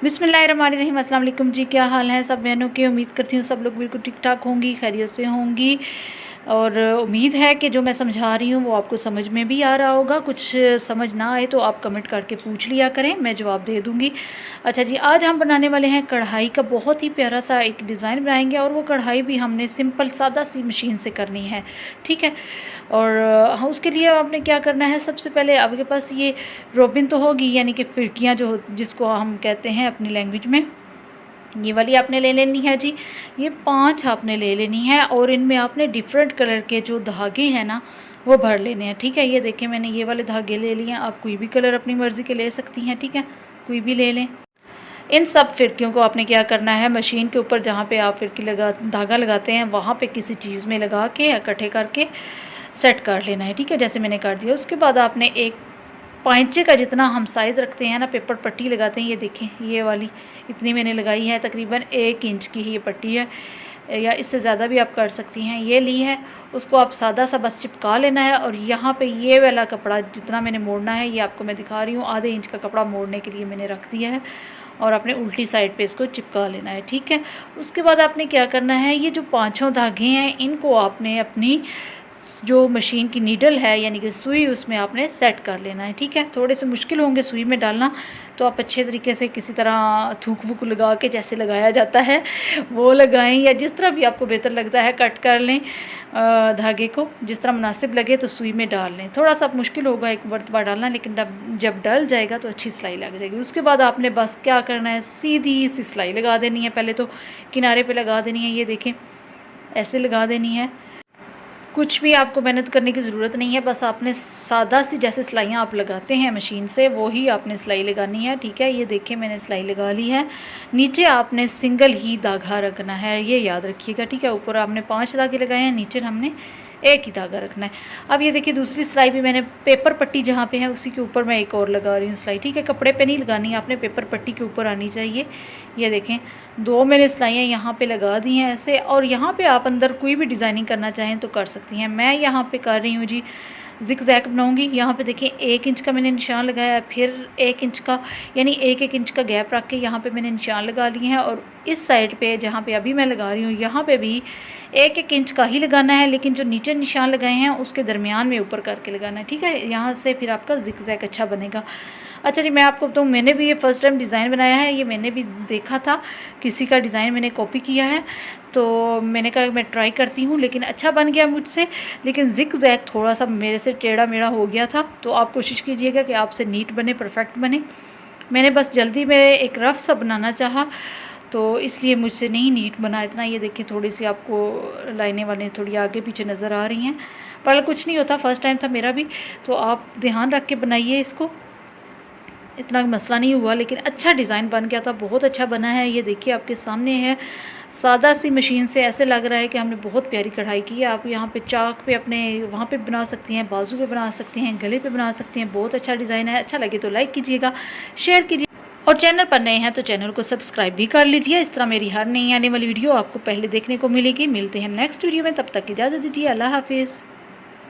बिस्मिल्लाहिर्रहमानिर्रहीम। अस्सलाम वालेकुम जी, क्या हाल है सब बहनों के। उम्मीद करती हूँ सब लोग बिल्कुल ठीक ठाक होंगी, खैरियत से होंगी। और उम्मीद है कि जो मैं समझा रही हूँ वो आपको समझ में भी आ रहा होगा। कुछ समझ ना आए तो आप कमेंट करके पूछ लिया करें, मैं जवाब दे दूँगी। अच्छा जी, आज हम बनाने वाले हैं कढ़ाई का बहुत ही प्यारा सा एक डिज़ाइन बनाएंगे। और वो कढ़ाई भी हमने सिंपल सादा सी मशीन से करनी है, ठीक है। और हाँ, उसके लिए आपने क्या करना है, सबसे पहले आपके पास ये रोबिन तो होगी, यानी कि फिरकियाँ जो जिसको हम कहते हैं अपनी लैंग्वेज में, ये वाली आपने ले लेनी है जी। ये 5 आपने ले लेनी है और इनमें आपने डिफरेंट कलर के जो धागे हैं ना वो भर लेने हैं, ठीक है। ये देखें, मैंने ये वाले धागे ले लिए हैं। आप कोई भी कलर अपनी मर्ज़ी के ले सकती हैं, ठीक है, कोई भी ले लें। इन सब फिरकियों को आपने क्या करना है, मशीन के ऊपर जहाँ पे आप फिरकी धागा लगाते हैं वहाँ पे किसी चीज़ में लगा के इकट्ठे करके सेट कर लेना है, ठीक है, जैसे मैंने कर दिया। उसके बाद आपने एक पाइंचे का जितना हम साइज़ रखते हैं ना, पेपर पट्टी लगाते हैं, ये देखें ये वाली इतनी मैंने लगाई है, तकरीबन 1 इंच की ही ये पट्टी है, या इससे ज़्यादा भी आप कर सकती हैं। ये ली है, उसको आप सादा सा बस चिपका लेना है। और यहाँ पे ये वाला कपड़ा जितना मैंने मोड़ना है, ये आपको मैं दिखा रही हूँ, आधे इंच का कपड़ा मोड़ने के लिए मैंने रख दिया है। और आपने उल्टी साइड पे इसको चिपका लेना है, ठीक है। उसके बाद आपने क्या करना है, ये जो 5 धागे हैं इनको आपने अपनी जो मशीन की नीडल है यानी कि सुई, उसमें आपने सेट कर लेना है, ठीक है। थोड़े से मुश्किल होंगे सुई में डालना, तो आप अच्छे तरीके से किसी तरह थूक वूक लगा के जैसे लगाया जाता है वो लगाएं, या जिस तरह भी आपको बेहतर लगता है कट कर लें धागे को, जिस तरह मुनासिब लगे तो सुई में डाल लें। थोड़ा सा मुश्किल होगा एक मरतबा डालना, लेकिन जब डल जाएगा तो अच्छी सिलाई लग जाएगी। उसके बाद आपने बस क्या करना है, सीधी सी सिलाई लगा देनी है। पहले तो किनारे पे लगा देनी है, ये देखें ऐसे लगा देनी है। कुछ भी आपको मेहनत करने की ज़रूरत नहीं है, बस आपने सादा सी जैसे सिलाइयाँ आप लगाते हैं मशीन से वो ही आपने सिलाई लगानी है, ठीक है। ये देखिए मैंने सिलाई लगा ली है। नीचे आपने सिंगल ही धागा रखना है, ये याद रखिएगा, ठीक है। ऊपर आपने 5 धागे लगाए हैं, नीचे हमने एक ही धागा रखना है। अब ये देखिए दूसरी सिलाई भी मैंने पेपर पट्टी जहाँ पे है उसी के ऊपर मैं एक और लगा रही हूँ सिलाई, ठीक है। कपड़े पे नहीं लगानी है आपने, पेपर पट्टी के ऊपर आनी चाहिए। ये देखें 2 मैंने सिलाइयाँ यहाँ पे लगा दी हैं ऐसे। और यहाँ पे आप अंदर कोई भी डिज़ाइनिंग करना चाहें तो कर सकती हैं। मैं यहाँ पे कर रही हूँ जी ज़िग-ज़ैग बनाऊँगी। यहाँ पे देखिए 1 इंच का मैंने निशान लगाया, फिर 1 इंच का, यानी 1 इंच का गैप रख के यहाँ पे मैंने निशान लगा लिए हैं। और इस साइड पे जहाँ पे अभी मैं लगा रही हूँ यहाँ पे भी 1 इंच का ही लगाना है, लेकिन जो नीचे निशान लगाए हैं उसके दरमियान में ऊपर करके लगाना है, ठीक है। यहाँ से फिर आपका ज़िग-ज़ैग अच्छा बनेगा। अच्छा जी, मैं आपको बताऊँ, मैंने भी ये फ़र्स्ट टाइम डिज़ाइन बनाया है। ये मैंने भी देखा था किसी का डिज़ाइन, मैंने कॉपी किया है, तो मैंने कहा मैं ट्राई करती हूँ, लेकिन अच्छा बन गया मुझसे। लेकिन ज़िग-ज़ैग थोड़ा सा मेरे से टेढ़ा मेढ़ा हो गया था, तो आप कोशिश कीजिएगा कि आपसे नीट बने, परफेक्ट बने। मैंने बस जल्दी में एक रफ़ सा बनाना चाहा, तो इसलिए मुझसे नहीं नीट बना इतना। ये देखिए थोड़ी सी आपको लाइनें वालें थोड़ी आगे पीछे नज़र आ रही हैं, पर कुछ नहीं होता, फ़र्स्ट टाइम था मेरा भी, तो आप ध्यान रख के बनाइए इसको। इतना मसला नहीं हुआ, लेकिन अच्छा डिज़ाइन बन गया था, बहुत अच्छा बना है। ये देखिए आपके सामने है, सादा सी मशीन से ऐसे लग रहा है कि हमने बहुत प्यारी कढ़ाई की है। आप यहाँ पे चाक पे अपने वहाँ पे बना सकती हैं, बाजू पे बना सकती हैं, गले पे बना सकती हैं। बहुत अच्छा डिज़ाइन है। अच्छा लगे तो लाइक कीजिएगा, शेयर कीजिए, और चैनल पर नए हैं तो चैनल को सब्सक्राइब भी कर लीजिए। इस तरह मेरी हर नई आने वाली वीडियो आपको पहले देखने को मिलेगी। मिलते हैं नेक्स्ट वीडियो में, तब तक इजाज़त दीजिए, अल्लाह हाफिज़।